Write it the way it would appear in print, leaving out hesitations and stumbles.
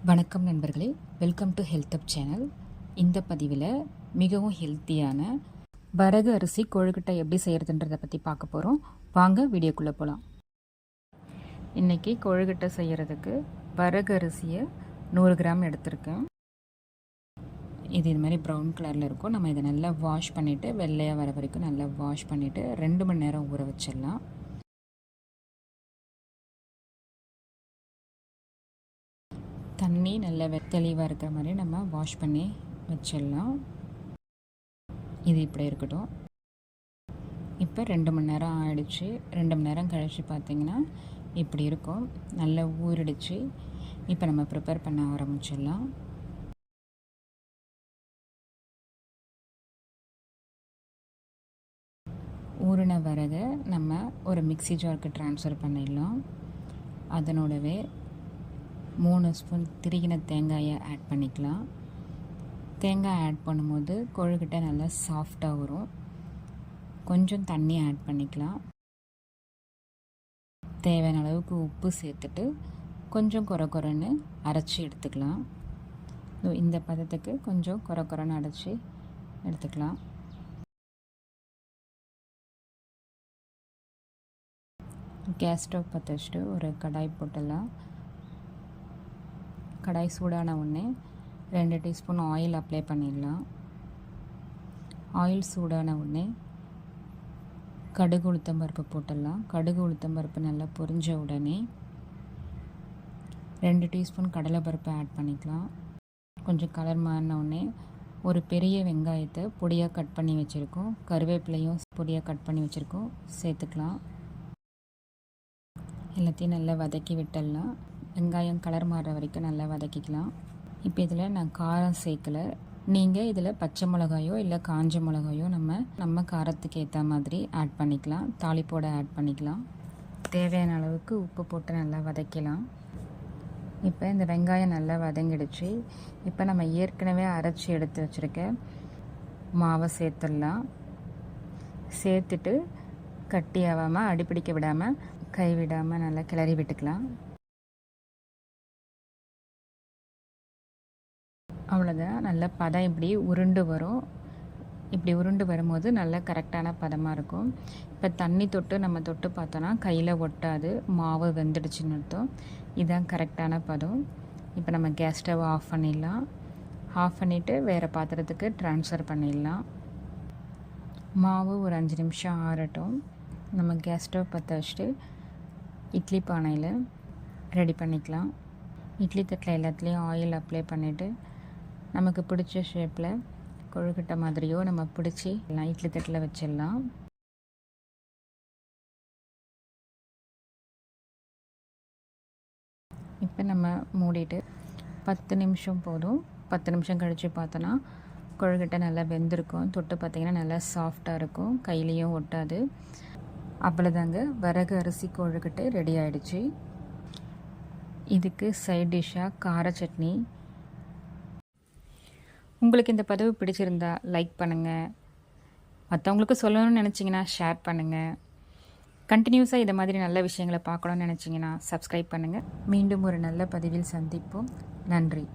வணக்கம் நண்பர்களே, welcome to health up channel. இந்த பதிவில் மிகவும் ஹெல்த்தியான வரகு அரிசி கொழுக்கட்டை எப்படி செய்கிறதுன்றதை பற்றி பார்க்க போகிறோம். வாங்க வீடியோக்குள்ளே போகலாம். இன்றைக்கி கொழுக்கட்டை செய்கிறதுக்கு வரகு அரிசியை 100 கிராம் எடுத்திருக்கேன். இது மாதிரி ப்ரௌன் கலரில் இருக்கும். நம்ம இதை நல்லா வாஷ் பண்ணிவிட்டு வெள்ளையாக வர வரைக்கும் நல்லா வாஷ் பண்ணிவிட்டு 2 மணி நேரம் ஊற வச்சிடலாம். தண்ணி நல்லா தெளிவாக இருக்கிற மாதிரி நம்ம வாஷ் பண்ணி வச்சிடலாம். இது இப்படி இருக்கட்டும். இப்போ 2 மணி நேரம் ஆகிடுச்சு. 2 மணி நேரம் கழித்து பார்த்திங்கன்னா இப்படி இருக்கும். நல்லா ஊறிடுச்சு. இப்போ நம்ம ப்ரிப்பேர் பண்ண ஆரம்பிச்சிடலாம். ஊறின வரகை நம்ம ஒரு மிக்ஸி ஜாருக்கு ட்ரான்ஸ்ஃபர் பண்ணிடலாம். அதனோடவே 3 ஸ்பூன் திருகின தேங்காயை ஆட் பண்ணிக்கலாம். தேங்காய் ஆட் பண்ணும்போது கொழுக்கட்டை நல்லா சாஃப்டாக வரும். கொஞ்சம் தண்ணி ஆட் பண்ணிக்கலாம். தேவையான அளவுக்கு உப்பு சேர்த்துட்டு கொஞ்சம் குறைன்னு அரைச்சி எடுத்துக்கலாம். இந்த பதத்துக்கு கொஞ்சம் குறைன்னு அரைச்சி எடுத்துக்கலாம். கேஸ் ஸ்டவ் பற்ற வச்சுட்டு ஒரு கடாய் போட்டுடலாம். கடாய் சூடான உடனே 2 டீஸ்பூன் ஆயில் அப்ளை பண்ணிடலாம். ஆயில் சூடான உடனே கடுகு உளுத்தம்பருப்பு போட்டுடலாம். கடுகு உளுத்தம்பருப்பு நல்லா பொரிஞ்ச உடனே 2 டீஸ்பூன் கடலைப்பருப்பு ஆட் பண்ணிக்கலாம். கொஞ்சம் கலர் மாறின உடனே ஒரு பெரிய வெங்காயத்தை பொடியாக கட் பண்ணி வச்சுருக்கோம். கருவேப்பிலையும் பொடியாக கட் பண்ணி வச்சுருக்கோம், சேர்த்துக்கலாம். எல்லாத்தையும் நல்லா வதக்கி விட்டுடலாம். வெங்காயம் கலர் மாறுற வரைக்கும் நல்லா வதக்கிக்கலாம். இப்போ இதில் நான் காரம் சேர்க்கலை. நீங்கள் இதில் பச்சை மிளகாயோ இல்லை காஞ்ச மிளகாயோ நம்ம காரத்துக்கு ஏற்ற மாதிரி ஆட் பண்ணிக்கலாம். தாளிப்போட ஆட் பண்ணிக்கலாம். தேவையான அளவுக்கு உப்பு போட்டு நல்லா வதக்கலாம். இப்போ இந்த வெங்காயம் நல்லா வதங்கிடுச்சு. இப்போ நம்ம ஏற்கனவே அரைச்சி எடுத்து வச்சுருக்க மாவை சேர்த்துடலாம். சேர்த்துட்டு கட்டி ஆகாமல் அடிப்பிடிக்க விடாமல் கை விடாமல் நல்லா கிளறி விட்டுக்கலாம். அவ்வளோதான். நல்ல பதம் இப்படி உருண்டு வரும். இப்படி உருண்டு வரும்போது நல்ல கரெக்டான பதமாக இருக்கும். இப்போ தண்ணி நம்ம தொட்டு பார்த்தோன்னா கையில் ஒட்டாது, மாவு வெந்துடுச்சுன்னு அர்த்தம். இதுதான் கரெக்டான பதம். இப்போ நம்ம கேஸ் ஸ்டவ் ஆஃப் பண்ணிடலாம். ஆஃப் பண்ணிவிட்டு வேறு பாத்திரத்துக்கு ட்ரான்ஸ்ஃபர் பண்ணிடலாம். மாவு ஒரு 5 நிமிஷம் ஆறட்டும். நம்ம கேஸ் ஸ்டவ் பற்ற வச்சுட்டு இட்லி பானையில் ரெடி பண்ணிக்கலாம். இட்லி தட்டில் எல்லாத்துலேயும் ஆயில் அப்ளை பண்ணிவிட்டு நமக்கு பிடிச்ச ஷேப்பில் கொழுக்கட்டை மாதிரியோ நம்ம பிடிச்சி எல்லாம் இட்லி தட்டில் வச்சிடலாம். இப்போ நம்ம மூடிட்டு 10 நிமிஷம் போதும். 10 நிமிஷம் கழித்து பார்த்தோன்னா கொழுக்கட்டை நல்லா வெந்திருக்கும். தொட்டு பார்த்திங்கன்னா நல்லா சாஃப்டாக இருக்கும், கையிலையும் ஒட்டாது. அவ்வளோதாங்க, வரகு அரிசி கொழுக்கட்டை ரெடி ஆகிடுச்சு. இதுக்கு சைட் டிஷ்ஷாக கார சட்னி. உங்களுக்கு இந்த பதிவு பிடிச்சிருந்தா லைக் பண்ணுங்கள். மற்றவங்களுக்கு சொல்லணும்னு நினச்சிங்கன்னா ஷேர் பண்ணுங்கள். கண்டினியூஸாக இதை மாதிரி நல்ல விஷயங்களை பார்க்கணுன்னு நினச்சிங்கன்னா சப்ஸ்கிரைப் பண்ணுங்கள். மீண்டும் ஒரு நல்ல பதிவில் சந்திப்போம். நன்றி.